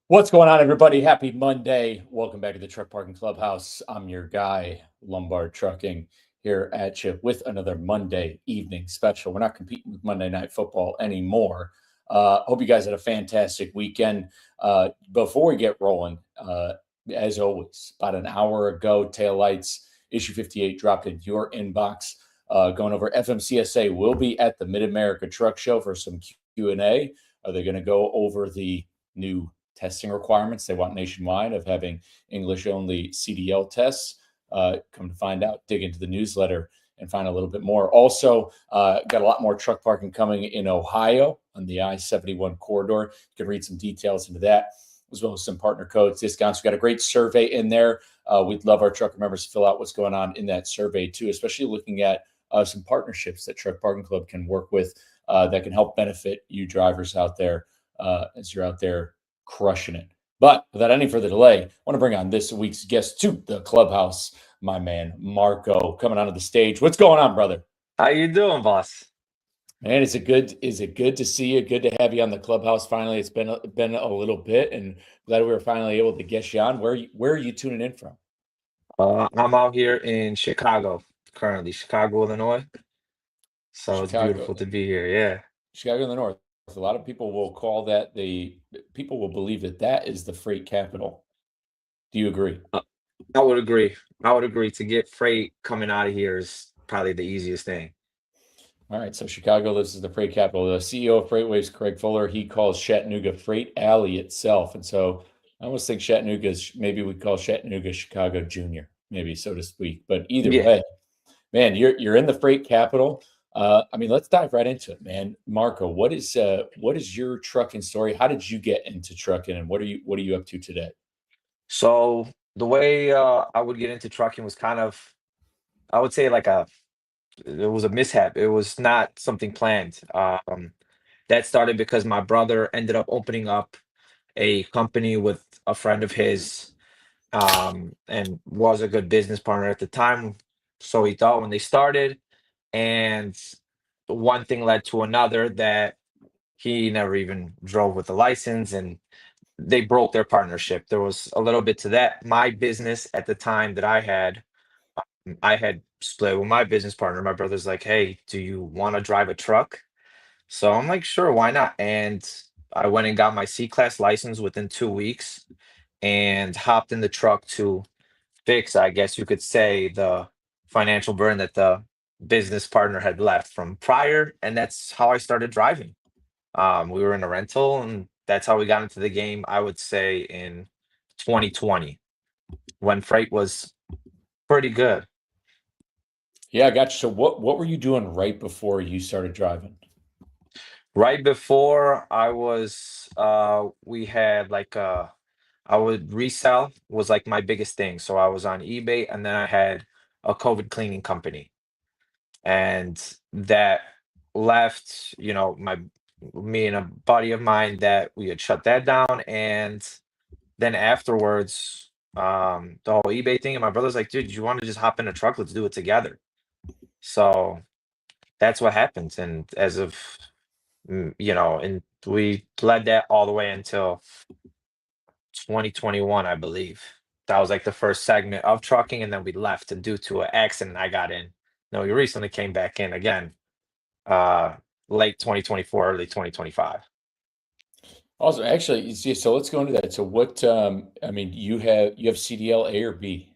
What's going on, everybody? Happy Monday. Welcome back to the Truck Parking Clubhouse. I'm your guy, Lombard Trucking, here at you with another Monday evening special. We're not competing with Monday Night Football anymore. Hope you guys had a fantastic weekend. Before we get rolling, as always, about an hour ago, Taillights issue 58 dropped in your inbox. Going over FMCSA will be at the Mid-America Truck Show for some Q&A. Are they going to go over the new testing requirements they want nationwide of having English only CDL tests? Come to find out, dig into the newsletter and find a little bit more. Also, got a lot more truck parking coming in Ohio on the I-71 corridor. You can read some details into that, as well as some partner codes, discounts. We've got a great survey in there. We'd love our trucker members to fill out what's going on in that survey too, especially looking at some partnerships that Truck Parking Club can work with that can help benefit you drivers out there as you're out there crushing it. But without any further delay, I want to bring on this week's guest to the clubhouse, my man Marko, coming onto the stage. What's going on, brother? How you doing, boss? Man, is it good to see you? Good to have you on the clubhouse. Finally, it's been a little bit, and glad we were finally able to get you on. Where are you tuning in from? I'm out here in Chicago currently, Chicago, Illinois. So it's Chicago, beautiful to be here. Yeah. Chicago in the north. A lot of people will call that the people will believe that that is the freight capital. Do you agree? Uh, I would agree. I would agree. To get freight coming out of here is probably the easiest thing. All right, so Chicago, this is the freight capital. The CEO of FreightWaves, Craig Fuller, he calls Chattanooga Freight Alley itself. And so I almost think Chattanooga is maybe we call Chattanooga Chicago Junior, maybe so to speak. But either Yeah. way, man, you're in the freight capital. I mean, let's dive right into it, man. Marko, what is your trucking story? How did you get into trucking, and what are you up to today? So the way I would get into trucking was kind of, I would say like it was a mishap. It was not something planned. That started because my brother ended up opening up a company with a friend of his, and was a good business partner at the time. So he thought when they started, and one thing led to another that he never even drove with a license, and they broke their partnership. There was a little bit to that. My business at the time that I had split with my business partner. My brother's like, "Hey, do you want to drive a truck?" So I'm like, "Sure, why not?" And I went and got my C-class license within 2 weeks and hopped in the truck to fix, I guess you could say, the financial burn that the business partner had left from prior, and that's how I started driving. We were in a rental, and that's how we got into the game. I would say in 2020, when freight was pretty good. Yeah, I got you. So what were you doing right before you started driving? Right before I was, we had like I would resell was like my biggest thing. So I was on eBay, and then I had a COVID cleaning company. And that left, my me and a buddy of mine that we had shut that down. And then afterwards, the whole eBay thing, and my brother's like, dude, you want to just hop in a truck? Let's do it together. So that's what happens. And as of and we led that all the way until 2021, I believe. That was like the first segment of trucking, and then we left, and due to an accident I got in. No, we recently came back in again, uh, late 2024, early 2025. Also, actually, you see, so let's go into that. So what, I mean, you have CDL A or B?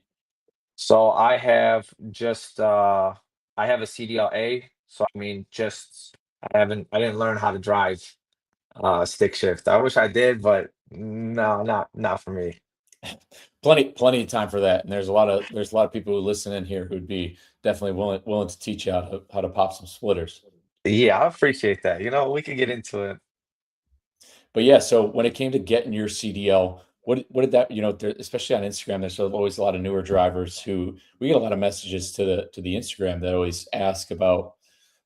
So I have a CDLA. So I mean, just I didn't learn how to drive stick shift. I wish I did, but no, not for me. Plenty of time for that. And there's a lot of people who listen in here who'd be definitely willing to teach you how to pop some splitters. Yeah, I appreciate that. We could get into it. But yeah, so when it came to getting your CDL, what did that, especially on Instagram, there's always a lot of newer drivers who we get a lot of messages to the Instagram that always ask about.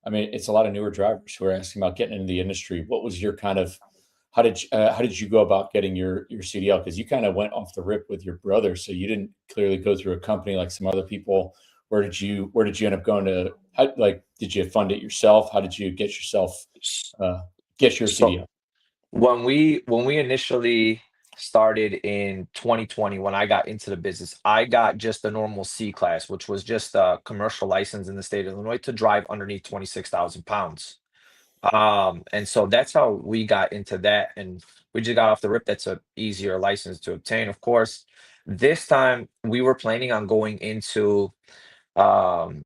I mean, it's a lot of newer drivers who are asking about getting into the industry. What was your kind of how did you go about getting your CDL? Because you kind of went off the rip with your brother, so you didn't clearly go through a company like some other people. Where did you end up going to? Like, did you fund it yourself? How did you get yourself S- uh, get your So CDL? when we initially started in 2020 when I got into the business. I got just a normal C class, which was just a commercial license in the state of Illinois to drive underneath 26,000 pounds. And so that's how we got into that. And we just got off the rip. That's a easier license to obtain, of course. This time we were planning on going into um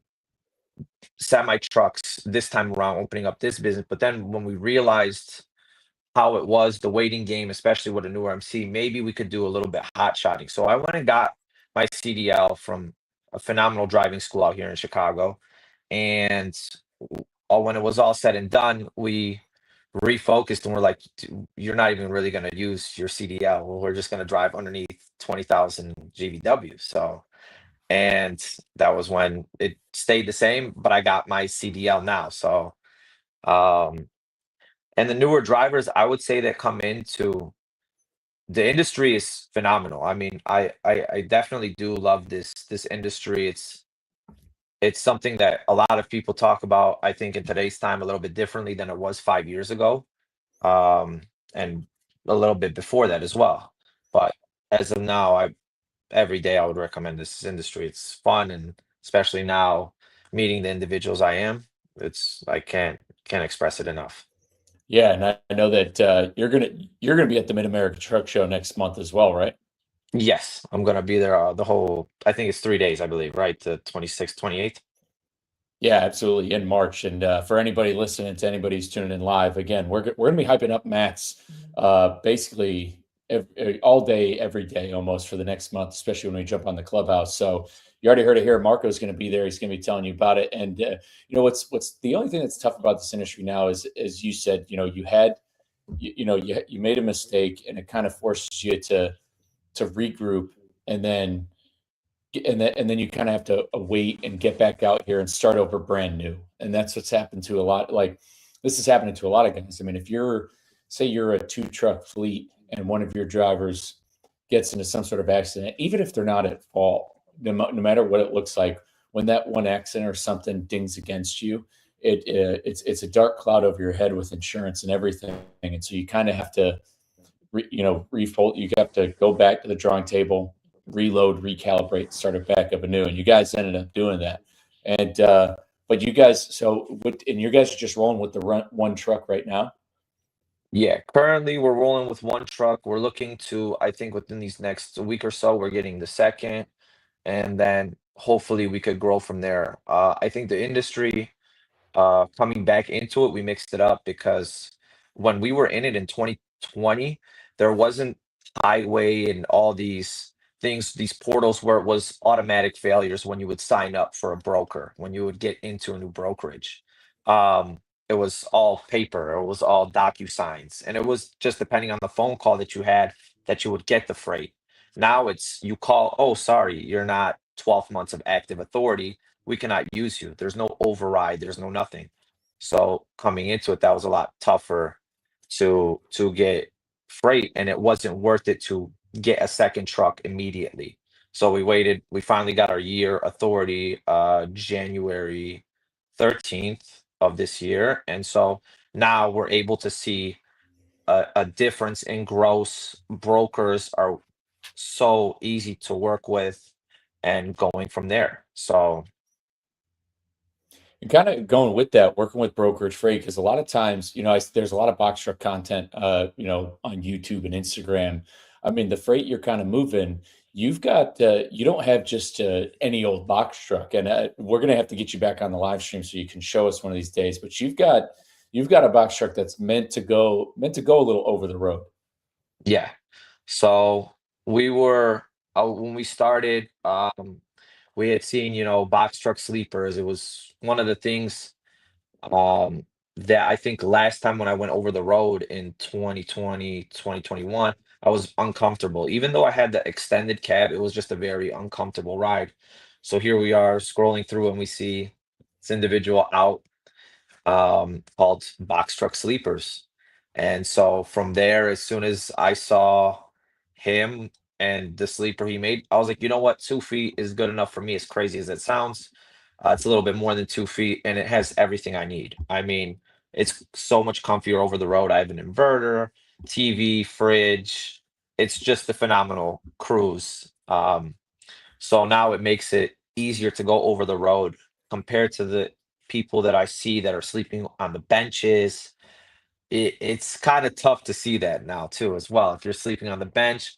semi trucks this time around, opening up this business. But then when we realized how it was, the waiting game, especially with a newer MC, maybe we could do a little bit hot shotting. So I went and got my CDL from a phenomenal driving school out here in Chicago. And when it was all said and done, we refocused and we're like, You're not even really going to use your CDL. Well, we're just going to drive underneath 20,000 GVW." So, and that was when it stayed the same, but I got my CDL now. So, um, and the newer drivers, I would say, that come into the industry is phenomenal. I mean, I definitely do love this industry. It's something that a lot of people talk about, I think, in today's time a little bit differently than it was 5 years ago, and a little bit before that as well. But as of now, I every day I would recommend this industry. It's fun, and especially now meeting the individuals I am, it's I can't express it enough. Yeah, and I know that you're gonna be at the Mid America Truck Show next month as well, right? Yes, I'm gonna be there the whole. I think it's 3 days, I believe, right? The 26th, 28th. Yeah, absolutely, in March. And for anybody listening, to anybody who's tuning in live, again, we're gonna be hyping up Matt's basically all day, every day, almost for the next month, especially when we jump on the Clubhouse. So you already heard it here. Marco's going to be there. He's going to be telling you about it. And what's the only thing that's tough about this industry now is, as you said, you made a mistake, and it kind of forces you to regroup, and then and then you kind of have to wait and get back out here and start over brand new. And that's what's happened to a lot. Like, this is happening to a lot of guys. I mean, if you're, say you're a two truck fleet, and one of your drivers gets into some sort of accident, even if they're not at fault, no matter what it looks like, when that one accident or something dings against you, it's a dark cloud over your head with insurance and everything. And so you kind of have to refold. You have to go back to the drawing table, reload, recalibrate, start it back up anew. And you guys ended up doing that. And but you guys, and you guys are just rolling with the one truck right now. Yeah, currently we're rolling with one truck. We're looking to, I think, within these next week or so, we're getting the second, and then hopefully we could grow from there. I think the industry, coming back into it, we mixed it up because when we were in it in 2020, there wasn't highway and all these things, these portals where it was automatic failures when you would sign up for a broker, when you would get into a new brokerage. It was all paper, it was all docu-signs, and it was just depending on the phone call that you had that you would get the freight. Now it's you call, oh, sorry, you're not 12 months of active authority, we cannot use you. There's no override, there's no nothing. So coming into it, that was a lot tougher to get freight, and it wasn't worth it to get a second truck immediately. So we waited, we finally got our year authority January 13th of this year. And so now we're able to see a difference in gross. Brokers are so easy to work with and going from there. So And kind of going with that, working with brokerage freight, because a lot of times, there's a lot of box truck content, on YouTube and Instagram. I mean, the freight you're kind of moving, you don't have just any old box truck, and we're gonna have to get you back on the live stream so you can show us one of these days. But you've got a box truck that's meant to go a little over the road. yeah. So we were when we started, we had seen, box truck sleepers. It was one of the things um that I think last time when I went over the road in 2020, 2021, I was uncomfortable. Even though I had the extended cab, it was just a very uncomfortable ride. So here we are scrolling through and we see this individual out, called Box Truck Sleepers. And so from there, as soon as I saw him and the sleeper he made, I was like, you know what? 2 feet is good enough for me, as crazy as it sounds. It's a little bit more than 2 feet, and it has everything I need. I mean, it's so much comfier over the road. I have an inverter, TV, fridge. it's just a phenomenal cruise. So now it makes it easier to go over the road compared to the people that I see that are sleeping on the benches. It's kind of tough to see that now too, as well. If you're sleeping on the bench,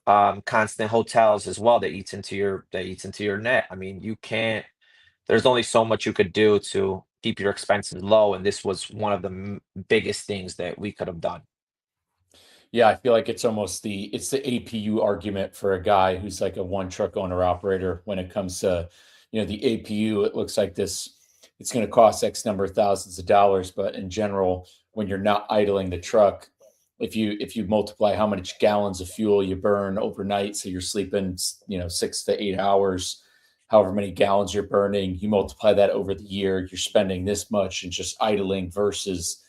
constant hotels as well, that eats into your net. I mean, you can't. There's only so much you could do to keep your expenses low, and this was one of the biggest things that we could have done. Yeah, I feel like it's almost it's the APU argument for a guy who's like a one truck owner operator when it comes to, the APU. It looks like it's going to cost X number of thousands of dollars, but in general, when you're not idling the truck, if you multiply how much gallons of fuel you burn overnight, so you're sleeping, 6 to 8 hours, however many gallons you're burning, you multiply that over the year, you're spending this much and just idling versus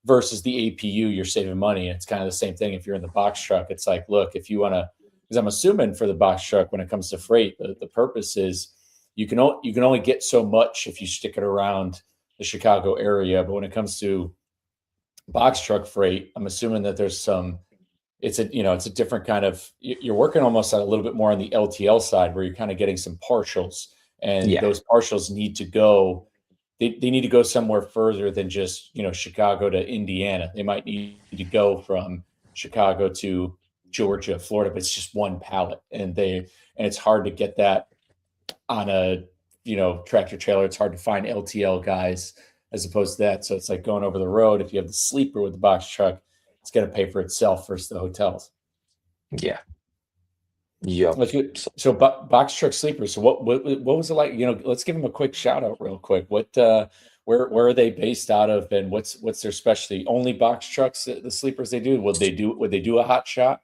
the APU, you're saving money. And it's kind of the same thing if you're in the box truck. It's like, look, if you want to, because I'm assuming for the box truck, when it comes to freight, the purpose is you can only get so much if you stick it around the Chicago area. But when it comes to box truck freight, I'm assuming that there's some, it's a different kind of, you're working almost a little bit more on the LTL side where you're kind of getting some partials, and Yeah, those partials need to go, they need to go somewhere further than just, Chicago to Indiana. They might need to go from Chicago to Georgia, Florida, but it's just one pallet, and it's hard to get that on a, tractor trailer. It's hard to find LTL guys as opposed to that. So it's like going over the road. If you have the sleeper with the box truck, it's going to pay for itself versus the hotels. yeah, yep. Let's get, So, so box truck sleepers. So what was it like? Let's give them a quick shout out real quick. Where are they based out of, and what's their specialty? Only box trucks, the sleepers they do. Would they do a hot shot?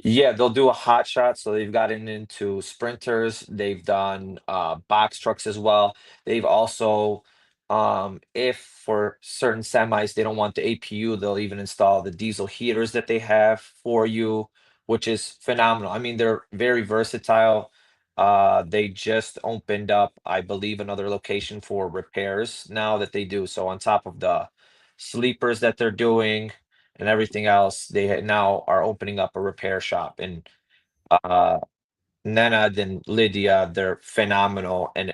yeah, they'll do a hot shot. So they've gotten into sprinters. They've done box trucks as well. They've also, if for certain semis they don't want the APU, they'll even install the diesel heaters that they have for you, which is phenomenal. I mean, they're very versatile. They just opened up, I believe, another location for repairs now that they do. So on top of the sleepers that they're doing and everything else, they now are opening up a repair shop. And uh, Nenad and Lydia, they're phenomenal, and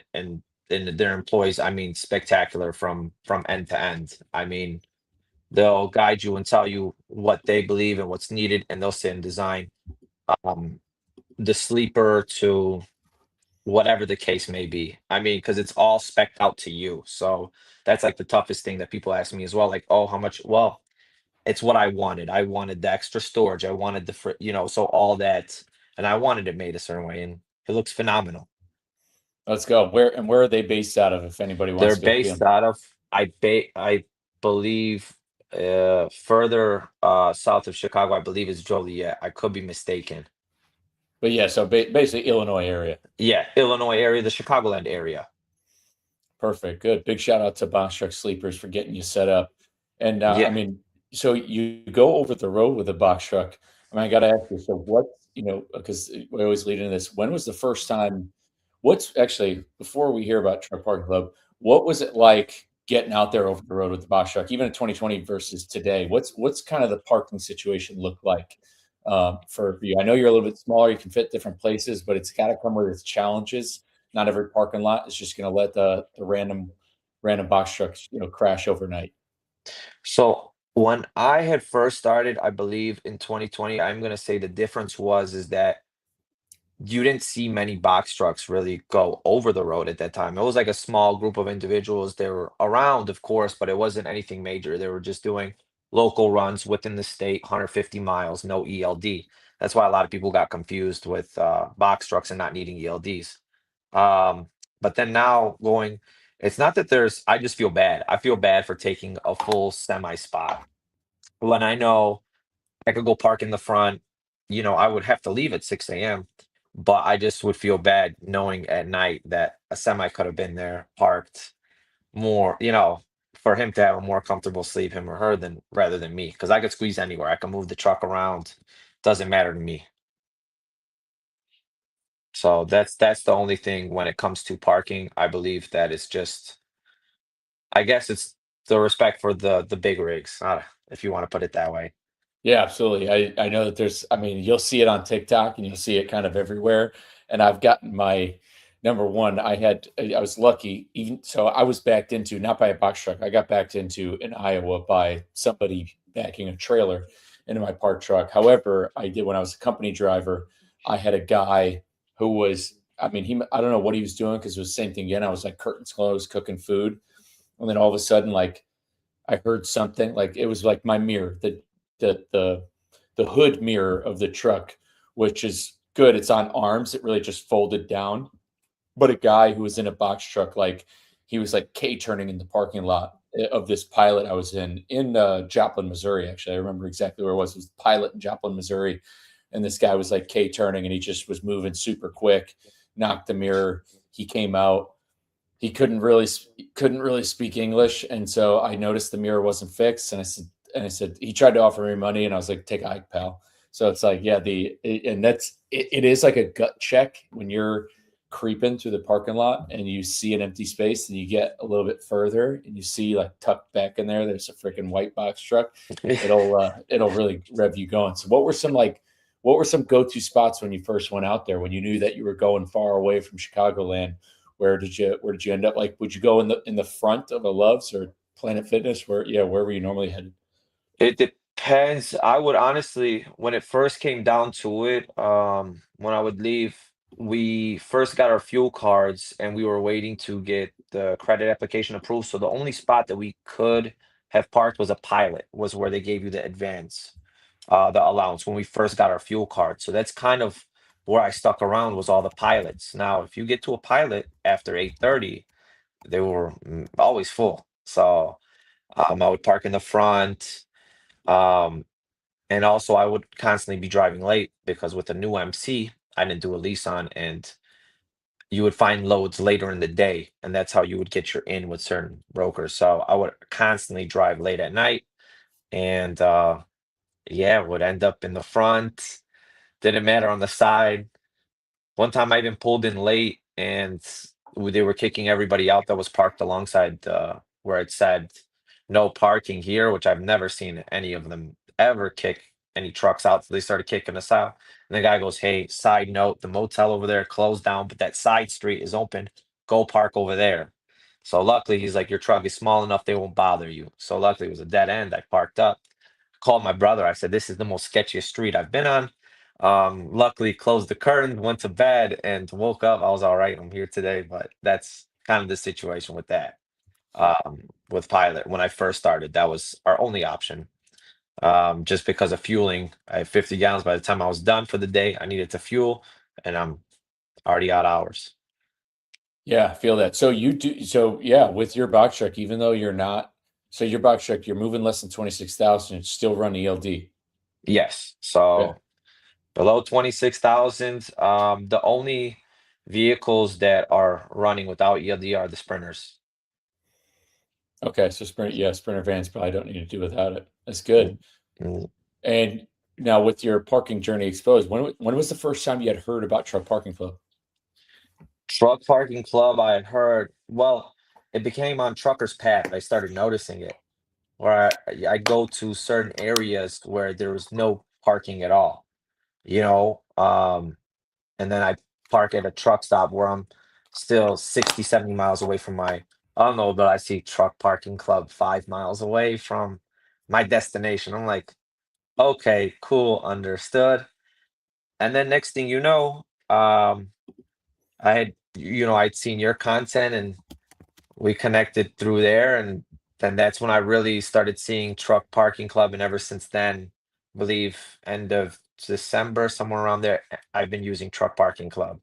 their employees, I mean, spectacular from end to end. I mean, they'll guide you and tell you what they believe and what's needed, and they'll sit and design um, the sleeper to whatever the case may be. I mean, because it's all spec'd out to you. So that's like the toughest thing that people ask me as well. Like, oh, how much? Well, it's what I wanted. I wanted the extra storage. I wanted so all that, and I wanted it made a certain way, and it looks phenomenal. Let's go. Where are they based out of? If anybody They're wants to go see based them, out of I believe further south of Chicago. I believe is Joliet. I could be mistaken. but yeah. So basically, Illinois area. Yeah, Illinois area, the Chicagoland area. Perfect. Good. Big shout out to Box Truck Sleepers for getting you set up. And I Yeah. mean, so you go over the road with a box truck. I mean, I got to ask you. So because we always lead into this. When was the first time? What's actually before we hear about Truck Parking Club? What was it like getting out there over the road with the box truck, even in 2020 versus today? What's kind of the parking situation look like for you? I know you're a little bit smaller. You can fit different places, but it's got to come with its challenges. Not every parking lot is just going to let the random box trucks, crash overnight. So when I had first started, I believe in 2020, I'm gonna say the difference is that you didn't see many box trucks really go over the road at that time. It was like a small group of individuals. They were around, of course, but it wasn't anything major. They were just doing local runs within the state, 150 miles, no ELD. That's why a lot of people got confused with box trucks and not needing ELDs. Um, but then now going, it's not that I just feel bad. I feel bad for taking a full semi spot when I know I could go park in the front. I would have to leave at 6 a.m., but I just would feel bad knowing at night that a semi could have been there parked more, for him to have a more comfortable sleep, him or her, than rather than me, because I could squeeze anywhere. I can move the truck around. Doesn't matter to me. So that's the only thing when it comes to parking. I believe that it's just, I guess it's the respect for the big rigs, if you want to put it that way. Yeah, absolutely. I know that I mean, you'll see it on TikTok and you'll see it kind of everywhere. And I've gotten my number one. I was lucky, even so I was backed into, not by a box truck. I got backed into in Iowa by somebody backing a trailer into my park truck. However, I did when I was a company driver, I had a guy who was, I mean, I don't know what he was doing because it was the same thing again. I was like curtains closed, cooking food. And then all of a sudden, like I heard something like it was like my mirror, the the the hood mirror of the truck, which is good. It's on arms. It really just folded down. But a guy who was in a box truck, like he was like K turning in the parking lot of this pilot I was in Joplin, Missouri. Actually, I remember exactly where it was. It was the pilot in Joplin, Missouri, and this guy was like K turning, and he just was moving super quick, knocked the mirror. He came out, he couldn't really speak English, and so I noticed the mirror wasn't fixed, and I said he tried to offer me money, and I was like, take a hike, pal. So it's like, yeah, and it is like a gut check when you're creeping through the parking lot and you see an empty space and you get a little bit further and you see like tucked back in there's a freaking white box truck. It'll really rev you going. So what were some go-to spots when you first went out there when you knew that you were going far away from Chicagoland? Where did you end up? Like, would you go in the front of a Love's or Planet Fitness? Where were you normally headed? It depends. I would honestly, when it first came down to it, when I would leave, we first got our fuel cards and we were waiting to get the credit application approved. So the only spot that we could have parked was a Pilot, was where they gave you the advance, the allowance when we first got our fuel card. So that's kind of where I stuck around, was all the Pilots. Now, if you get to a Pilot after 8:30, they were always full. So I would park in the front. Um, and also, I would constantly be driving late because with the new MC, I didn't do a lease on, and you would find loads later in the day, and that's how you would get your in with certain brokers. So I would constantly drive late at night, and yeah, would end up in the front. Didn't matter on the side. One time I even pulled in late and they were kicking everybody out that was parked alongside where it said no parking here, which I've never seen any of them ever kick any trucks out. So they started kicking us out. And the guy goes, "Hey, side note, the motel over there closed down, but that side street is open. Go park over there." So luckily, he's like, "Your truck is small enough, they won't bother you." So luckily, it was a dead end. I parked up, called my brother. I said, "This is the most sketchiest street I've been on." Luckily closed the curtain, went to bed, and woke up. I was all right. I'm here today, but that's kind of the situation with that. With Pilot, when I first started, that was our only option. Just because of fueling, I had 50 gallons. By the time I was done for the day, I needed to fuel, and I'm already out hours. Yeah, I feel that. So yeah, with your box truck, even though you're not, so your box truck, you're moving less than 26,000, it's still run ELD. Yes. Yeah. So below 26,000, the only vehicles that are running without ELD are the Sprinters. Okay. So Sprinter vans probably don't need to do without it. That's good. Mm, mm. And now with your parking journey exposed, when was the first time you had heard about Truck Parking Club? Truck parking club, I had heard, well, it became on Trucker's Path. I started noticing it where I go to certain areas where there was no parking at all, you know, and then I park at a truck stop where I'm still 60, 70 miles away from I don't know, but I see truck parking club 5 miles away from my destination. I'm like, okay, cool, understood. And then next thing you know, I'd seen your content and we connected through there, and then that's when I really started seeing Truck Parking Club, and ever since then, believe end of December, somewhere around there, I've been using Truck Parking Club.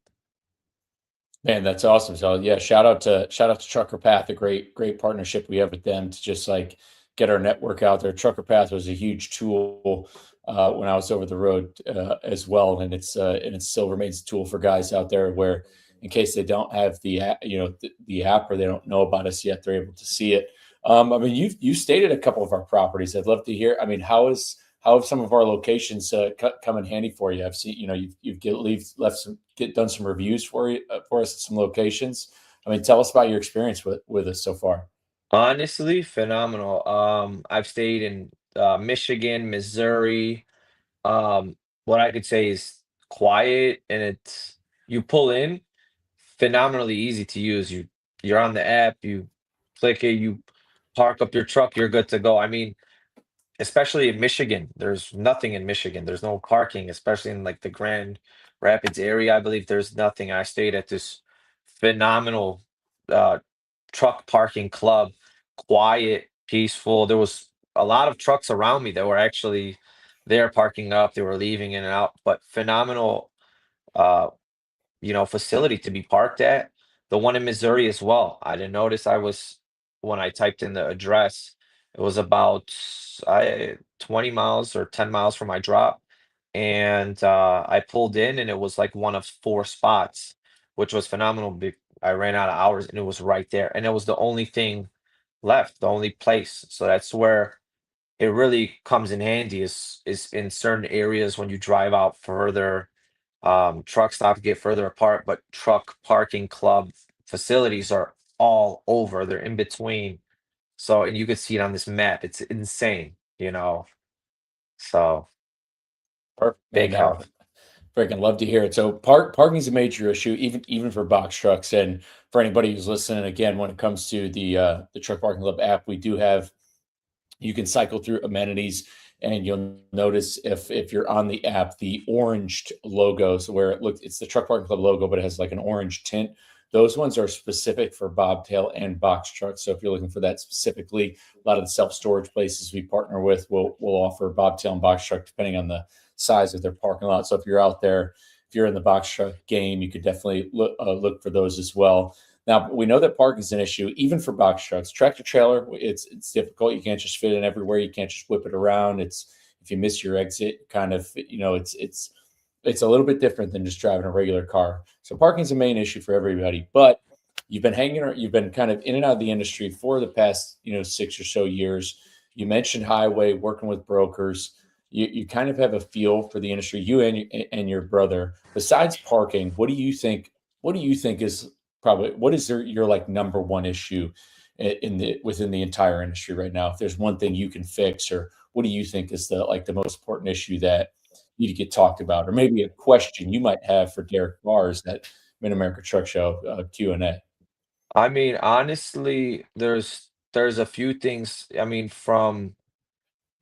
Man, that's awesome. So yeah, shout out to Trucker Path, a great partnership we have with them to just like get our network out there. Trucker Path was a huge tool when I was over the road as well, and it still remains a tool for guys out there where in case they don't have the app, the app or they don't know about us yet, they're able to see it. I mean, you stayed at a couple of our properties. I'd love to hear. I mean, how have some of our locations come in handy for you? I've seen, left some done some reviews for us at some locations. I mean, tell us about your experience with us so far. Honestly, phenomenal. I've stayed in Michigan, Missouri. What I could say is quiet, and you pull in, phenomenally easy to use. You're on the app, you click it, you park up your truck, you're good to go. I mean, especially in Michigan, there's nothing in Michigan. There's no parking, especially in like the Grand Rapids area. I believe there's nothing. I stayed at this phenomenal uh, truck parking club, quiet, peaceful. There was a lot of trucks around me that were actually there parking up. They were leaving in and out, but phenomenal. Uh, facility to be parked at. The one in Missouri as well. I didn't notice when I typed in the address, it was about 20 miles or 10 miles from my drop. And I pulled in and it was like one of four spots, which was phenomenal. I ran out of hours and it was right there. And it was the only thing left, the only place. So that's where it really comes in handy is in certain areas when you drive out further. Truck stops get further apart, but truck parking club facilities are all over. They're in between. So, and you could see it on this map. It's insane, So Perfect, man. big No, help. freaking love to hear it. So parking is a major issue, even for box trucks. And for anybody who's listening, again, when it comes to the Truck Parking Club app, we do have you can cycle through amenities, and you'll notice if you're on the app, the oranged logos where it's the Truck Parking Club logo, but it has like an orange tint. Those ones are specific for bobtail and box trucks. So if you're looking for that specifically, a lot of the self-storage places we partner with will offer bobtail and box truck depending on the size of their parking lot. So if you're out there, if you're in the box truck game, you could definitely look for those as well. Now we know that parking is an issue, even for box trucks. Tractor trailer, it's difficult. You can't just fit it everywhere. You can't just whip it around. It's if you miss your exit, kind of, it's a little bit different than just driving a regular car. So parking is a main issue for everybody. But you've been kind of in and out of the industry for the past 6 or so years. You mentioned highway, working with brokers. You kind of have a feel for the industry. You and your brother. Besides parking, what do you think? What do you think is probably what is your like number one issue in the within the entire industry right now? If there's one thing you can fix, or what do you think is the most important issue that need to get talked about, or maybe a question you might have for Derek Bars at Mid America Truck Show Q&A? I mean, honestly, there's a few things. I mean, from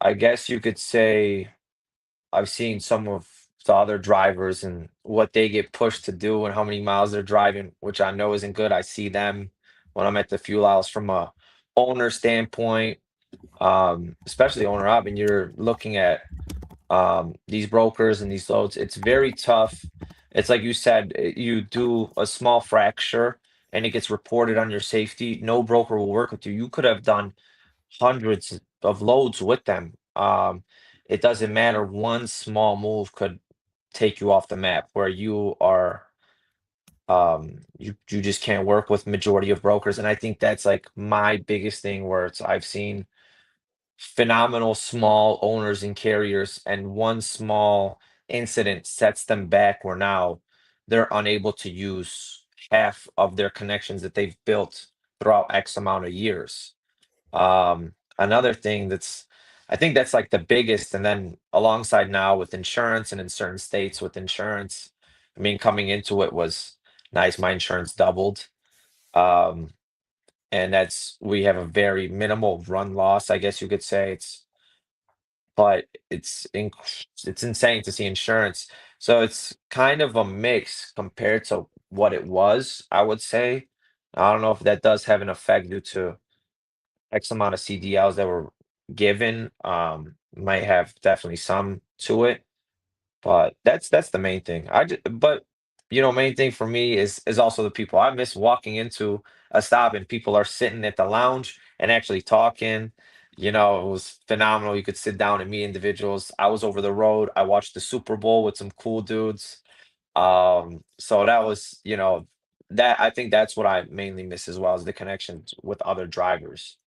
I guess you could say I've seen some of the other drivers and what they get pushed to do and how many miles they're driving, which I know isn't good. I see them when I'm at the fuel house from a owner standpoint, especially owner up, and you're looking at these brokers and these loads. It's very tough. It's like you said, you do a small fracture and it gets reported on your safety. No broker will work with you. You could have done hundreds of loads with them. It doesn't matter. One small move could take you off the map where you are you just can't work with majority of brokers. And I think that's like my biggest thing where I've seen phenomenal small owners and carriers, and one small incident sets them back where now they're unable to use half of their connections that they've built throughout X amount of years. Another thing I think that's like the biggest, and then alongside now with insurance and in certain states with insurance, I mean, coming into it was nice. My insurance doubled. Um, and we have a very minimal run loss, I guess you could say. But it's insane to see insurance. So it's kind of a mix compared to what it was, I would say. I don't know if that does have an effect due to X amount of CDLs that were given, might have definitely some to it, but that's the main thing. But main thing for me is also the people. I miss walking into a stop and people are sitting at the lounge and actually talking. It was phenomenal. You could sit down and meet individuals. I was over the road. I watched the Super Bowl with some cool dudes. So that was, that I think that's what I mainly miss as well as the connections with other drivers.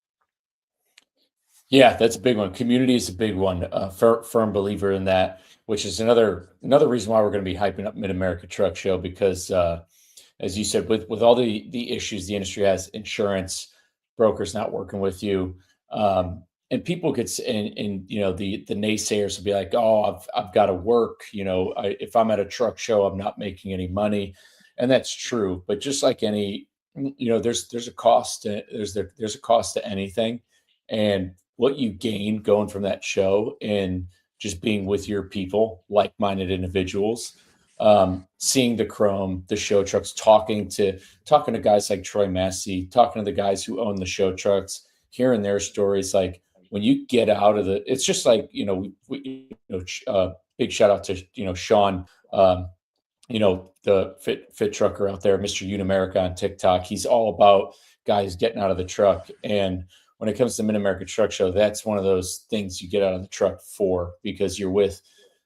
Yeah, that's a big one. Community is a big one. Firm believer in that, which is another reason why we're going to be hyping up Mid America Truck Show because, as you said, with all the issues the industry has, insurance brokers not working with you, and people could and the naysayers would be like, oh, I've got to work, if I'm at a truck show, I'm not making any money. And that's true, but just like any, there's a cost to, there's a cost to anything. And what you gain going from that show and just being with your people, like-minded individuals, seeing the chrome, the show trucks, talking to guys like Troy Massey, talking to the guys who own the show trucks, hearing their stories. Like when you get out of it's just like, big shout out to, Sean, the fit trucker out there, Mr. Unamerica on TikTok. He's all about guys getting out of the truck. And when it comes to Mid America Truck Show, that's one of those things you get out of the truck for, because you're with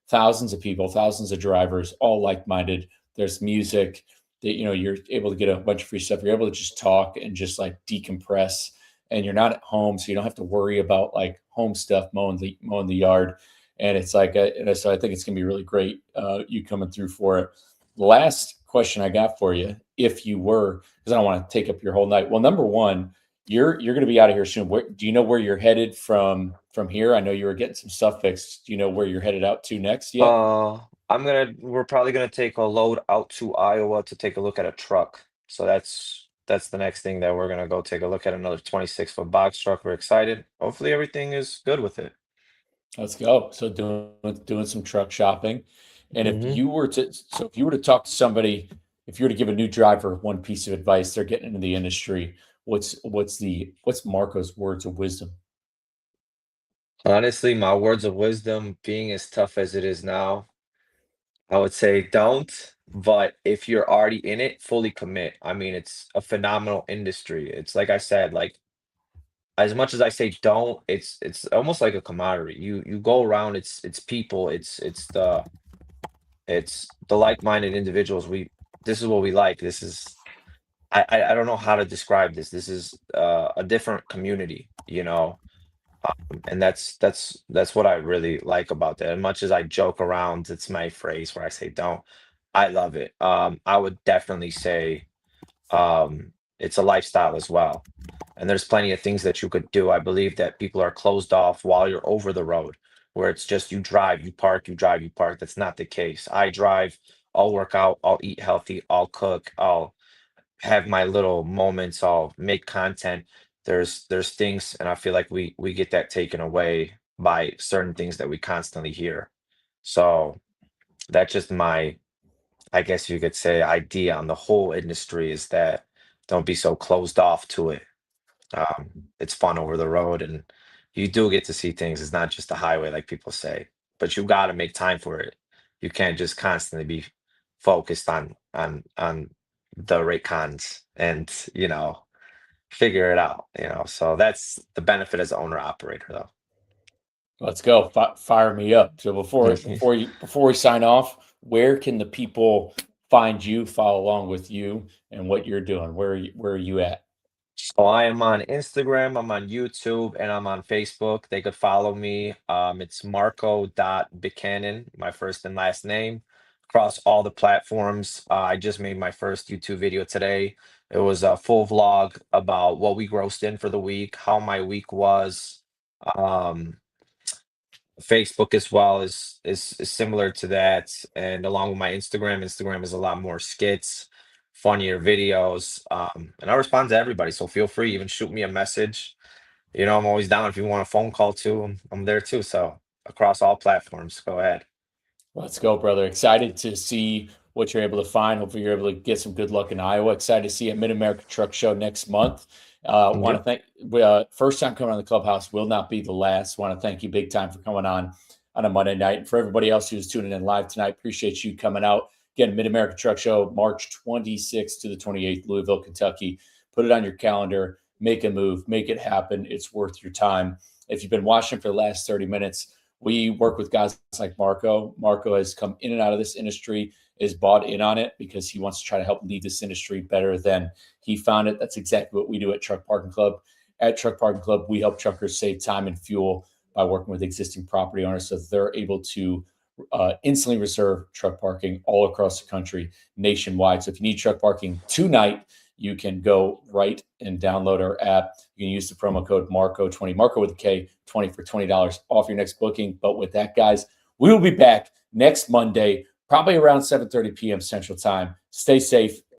thousands of people, thousands of drivers, all like-minded. There's music that, you're able to get a bunch of free stuff. You're able to just talk and just like decompress, and you're not at home. So you don't have to worry about like home stuff, mowing the yard. And it's like, so I think it's going to be really great. You coming through for it. Last question I got for you, if you were, because I don't want to take up your whole night. Well, number one, you're going to be out of here soon. Do you know where you're headed from here? I know you were getting some stuff fixed. Do you know where you're headed out to next yet? We're probably gonna take a load out to Iowa to take a look at a truck. So that's the next thing that we're gonna go take a look at, another 26-foot box truck. We're excited. Hopefully everything is good with it. Let's go. So doing some truck shopping. And Hmm. if you were to talk to somebody, if you were to give a new driver one piece of advice, they're getting into the industry, what's Marco's words of wisdom? Honestly, my words of wisdom, being as tough as it is now, I would say don't. But if you're already in it, fully commit. I mean, it's a phenomenal industry. It's like I said, like as much as I say don't, it's almost like a commodity. You go around, it's people, it's the like-minded individuals. This is what we like. This is I don't know how to describe this. This is a different community, and that's what I really like about that. As much as I joke around, it's my phrase where I say don't. I love it. I would definitely say it's a lifestyle as well. And there's plenty of things that you could do. I believe that people are closed off while you're over the road, where it's just you drive, you park, you drive, you park. That's not the case. I drive, I'll work out, I'll eat healthy, I'll cook, I'll have my little moments, I'll make content. There's things, and I feel like we get that taken away by certain things that we constantly hear. So that's just my, I guess you could say, idea on the whole industry is that don't be so closed off to it. It's fun over the road, and you do get to see things. It's not just a highway like people say, but you got to make time for it. You can't just constantly be focused on the Raycons and figure it out. So that's the benefit as owner operator, though. Let's go. Fire me up. So Mhm. before we sign off, where can the people find you, follow along with you and what you're doing? Where are you at? So I am on Instagram, I'm on YouTube, and I'm on Facebook. They could follow me. It's Marko.Buchanan, my first and last name, across all the platforms. I just made my first YouTube video today. It was a full vlog about what we grossed in for the week, how my week was. Um, Facebook as well is similar to that, and along with my Instagram. Instagram is a lot more skits, funnier videos, and I respond to everybody. So feel free, even shoot me a message. I'm always down if you want a phone call too. I'm there too. So across all platforms, go ahead. Let's go, brother. Excited to see what you're able to find. Hopefully, you're able to get some good luck in Iowa. Excited to see you at Mid America Truck Show next month. Want to Yep. thank first time coming on the Clubhouse will not be the last. Want to thank you big time for coming on a Monday night, and for everybody else who's tuning in live tonight. Appreciate you coming out. Again, Mid America Truck Show, March 26th to the 28th, Louisville, Kentucky. Put it on your calendar. Make a move. Make it happen. It's worth your time. If you've been watching for the last 30 minutes, we work with guys like Marko. Marko has come in and out of this industry, is bought in on it because he wants to try to help lead this industry better than he found it. That's exactly what we do at Truck Parking Club. At Truck Parking Club, we help truckers save time and fuel by working with existing property owners so that they're able to instantly reserve truck parking all across the country, nationwide. So if you need truck parking tonight, you can go right and download our app. You can use the promo code Marko20, Marko with a K, 20 for $20 off your next booking. But with that, guys, we will be back next Monday, probably around 7:30 p.m. Central Time. Stay safe,